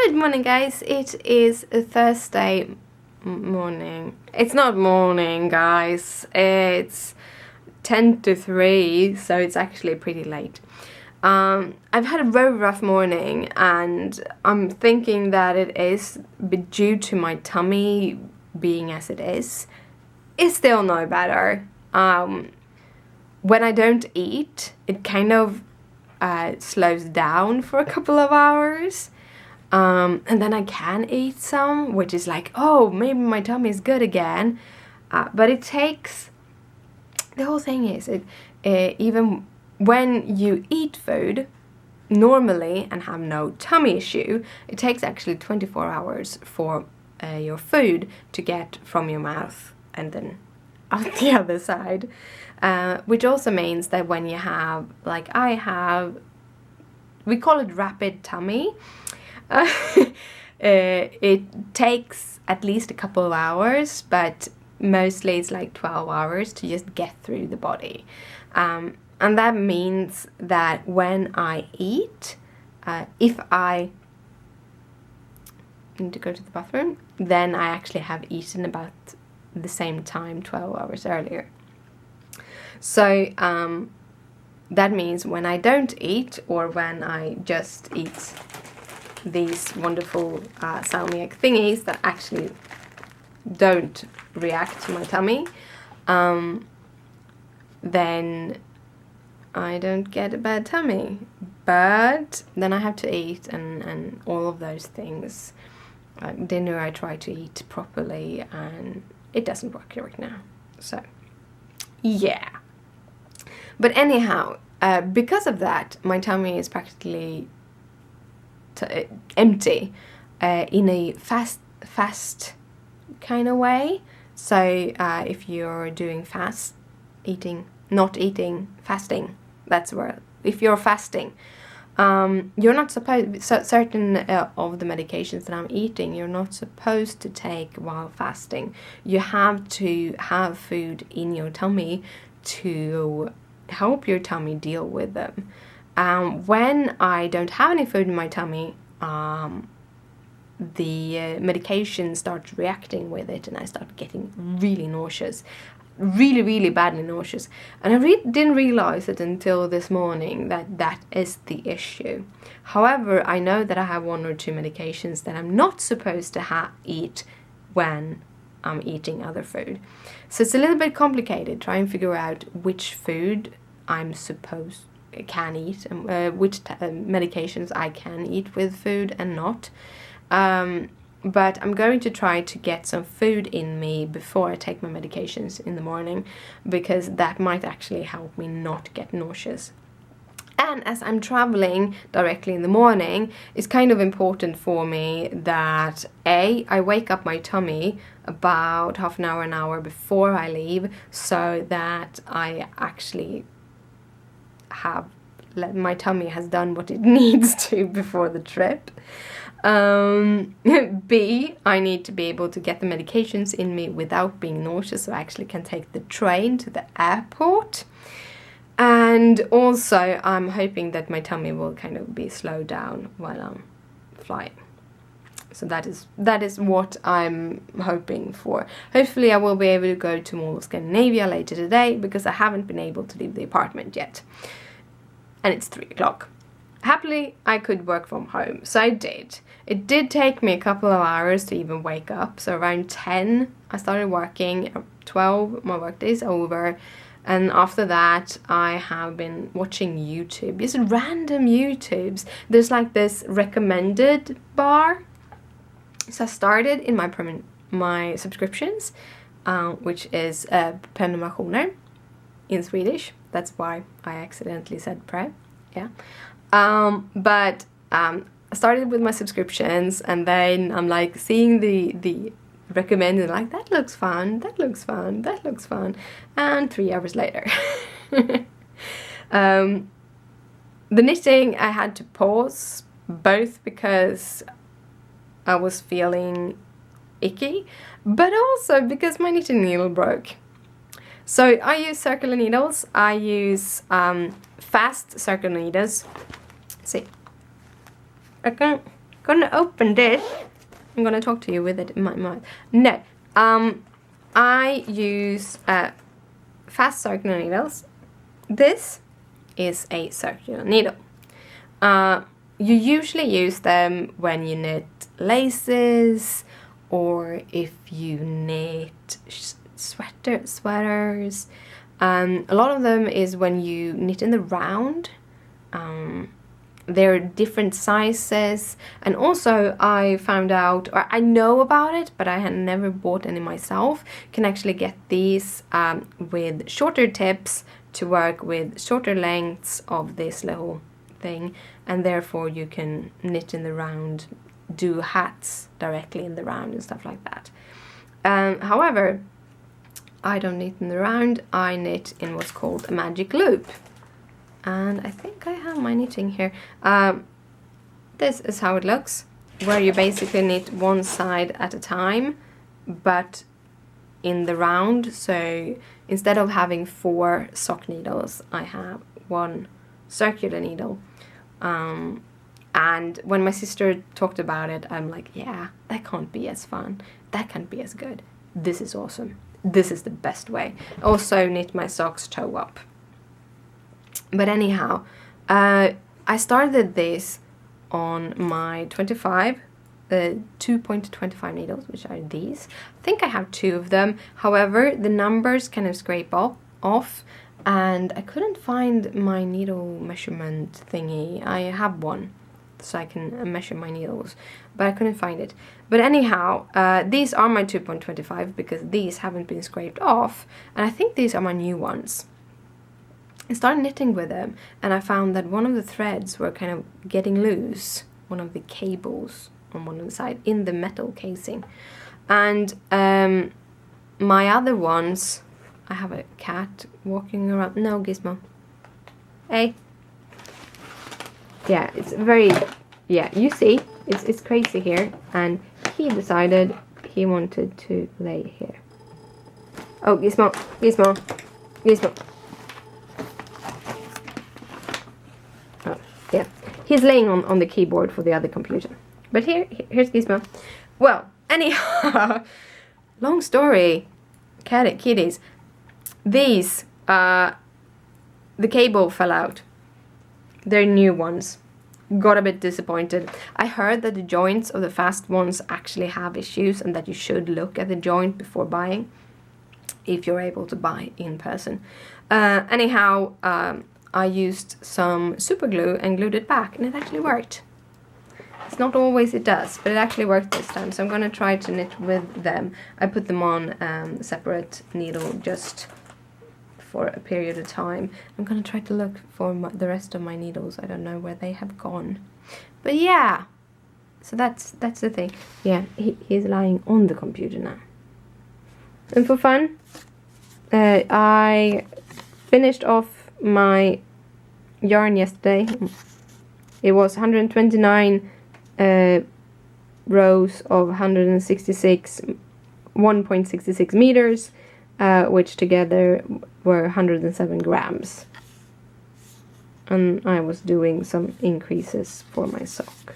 Good morning, guys. It is a Thursday morning. It's not morning, guys. It's 10 to 3, so it's actually pretty late. I've had a very rough morning, and I'm thinking that it is due to my tummy being as it is. It's still no better. When I don't eat, it kind of slows down for a couple of hours. And then I can eat some, which is like, oh, maybe my tummy is good again. But it takes, the whole thing is, even when you eat food normally and have no tummy issue, it takes actually 24 hours for your food to get from your mouth and then out the other side. Which also means that when you have, like I have, we call it rapid tummy. It takes at least a couple of hours, but mostly it's like 12 hours to just get through the body. And that means that when I eat, if I need to go to the bathroom, then I actually have eaten about the same time 12 hours earlier. So that means when I don't eat, or when I just eat these wonderful salmiak thingies that actually don't react to my tummy, then I don't get a bad tummy. But then I have to eat and all of those things. Dinner I try to eat properly, and it doesn't work right now. So, yeah. But anyhow, because of that, my tummy is practically empty in a fast kind of way. So if you're doing fast eating, not eating, fasting, that's where, if you're fasting, you're not supposed, certain of the medications that I'm eating, you're not supposed to take while fasting. You have to have food in your tummy to help your tummy deal with them. When I don't have any food in my tummy, the medication starts reacting with it, and I start getting really nauseous. Really, really badly nauseous. And I didn't realize it until this morning that is the issue. However, I know that I have 1 or 2 medications that I'm not supposed to eat when I'm eating other food. So it's a little bit complicated trying to figure out which food I'm can eat, and which medications I can eat with food and not. But I'm going to try to get some food in me before I take my medications in the morning, because that might actually help me not get nauseous. And as I'm traveling directly in the morning, it's kind of important for me that I wake up my tummy about half an hour before I leave, so that I actually my tummy has done what it needs to before the trip. B, I need to be able to get the medications in me without being nauseous, so I actually can take the train to the airport. And also, I'm hoping that my tummy will kind of be slowed down while I'm flying. So that is what I'm hoping for. Hopefully I will be able to go to Mall of Scandinavia later today, because I haven't been able to leave the apartment yet. And it's 3 o'clock. Happily, I could work from home, so I did. It did take me a couple of hours to even wake up. So around 10, I started working. At 12, my workday's over. And after that, I have been watching YouTube. Just random YouTubes. There's like this recommended bar. So I started in my subscriptions, which is prenumerationer in Swedish. That's why I accidentally said pre. Yeah. But I started with my subscriptions, and then I'm like seeing the recommended, like, that looks fun, that looks fun, that looks fun. And 3 hours later. The knitting I had to pause, both because I was feeling icky, but also because my knitting needle broke. So I use circular needles. I use fast circular needles. See, I can't gonna open this. I'm gonna talk to you with it in my mouth. No, I use fast circular needles. This is a circular needle. You usually use them when you knit laces, or if you knit sweaters. A lot of them is when you knit in the round. They're different sizes, and also I found out, or I know about it, but I had never bought any myself. You can actually get these with shorter tips to work with shorter lengths of this little thing, and therefore you can knit in the round, do hats directly in the round and stuff like that. However, I don't knit in the round, I knit in what's called a magic loop. And I think I have my knitting here. This is how it looks, where you basically knit one side at a time, but in the round. So instead of having 4 sock needles, I have 1 circular needle. And when my sister talked about it, I'm like, yeah, that can't be as fun. That can't be as good. This is awesome. This is the best way. Also knit my socks toe up. But anyhow, I started this on my 2.25 needles, which are these. I think I have 2 of them. However, the numbers kind of scrape off, and I couldn't find my needle measurement thingy. I have one, so I can measure my needles, but I couldn't find it. But anyhow, these are my 2.25 because these haven't been scraped off, and I think these are my new ones. I started knitting with them, and I found that one of the threads were kind of getting loose, one of the cables on one of the side in the metal casing. And my other ones, I have a cat walking around. No, Gizmo. Hey. Yeah, it's very, yeah, you see, it's crazy here, and he decided he wanted to lay here. Oh, Gizmo, Gizmo, Gizmo. Yeah, he's laying on the keyboard for the other computer. But here's Gizmo. Well, anyhow, long story, kitties. These, the cable fell out. They're new ones. Got a bit disappointed. I heard that the joints of the fast ones actually have issues, and that you should look at the joint before buying, if you're able to buy in person. Anyhow, I used some super glue and glued it back, and it actually worked. It's not always it does, but it actually worked this time, so I'm going to try to knit with them. I put them on a separate needle just for a period of time. I'm going to try to look for the rest of my needles. I don't know where they have gone. But yeah, so that's the thing. Yeah, he's lying on the computer now. And for fun, I finished off my yarn yesterday. It was 129 rows of 1.66 meters, which together were 107 grams. And I was doing some increases for my sock.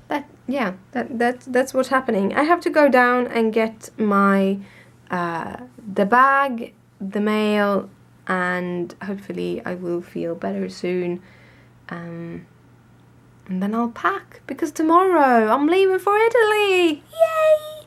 But yeah, that's what's happening. I have to go down and get my the bag, the mail, and hopefully I will feel better soon. And then I'll pack, because tomorrow I'm leaving for Italy! Yay!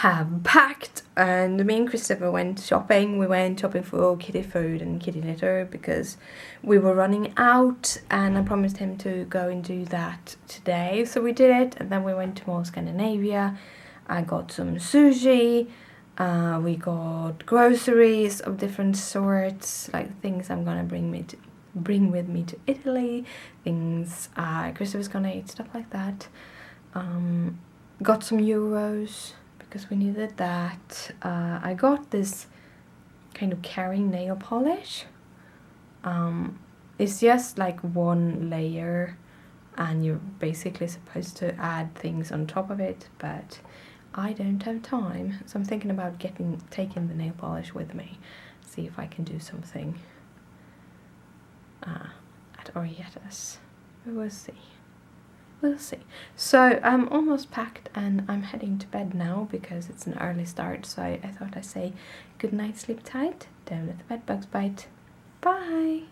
have packed, and me and Christopher went shopping. We went shopping for kitty food and kitty litter because we were running out, and I promised him to go and do that today, so we did it. And then we went to Mall Scandinavia. I got some sushi, we got groceries of different sorts, like things I'm gonna bring with me to Italy, things Christopher's gonna eat, stuff like that. Got some euros because we needed that. I got this kind of Caring nail polish. It's just like one layer and you're basically supposed to add things on top of it, but I don't have time, so I'm thinking about taking the nail polish with me, see if I can do something at Orietas. We'll see. So I'm almost packed and I'm heading to bed now because it's an early start, so I thought I'd say good night, sleep tight, don't let the bed bugs bite. Bye!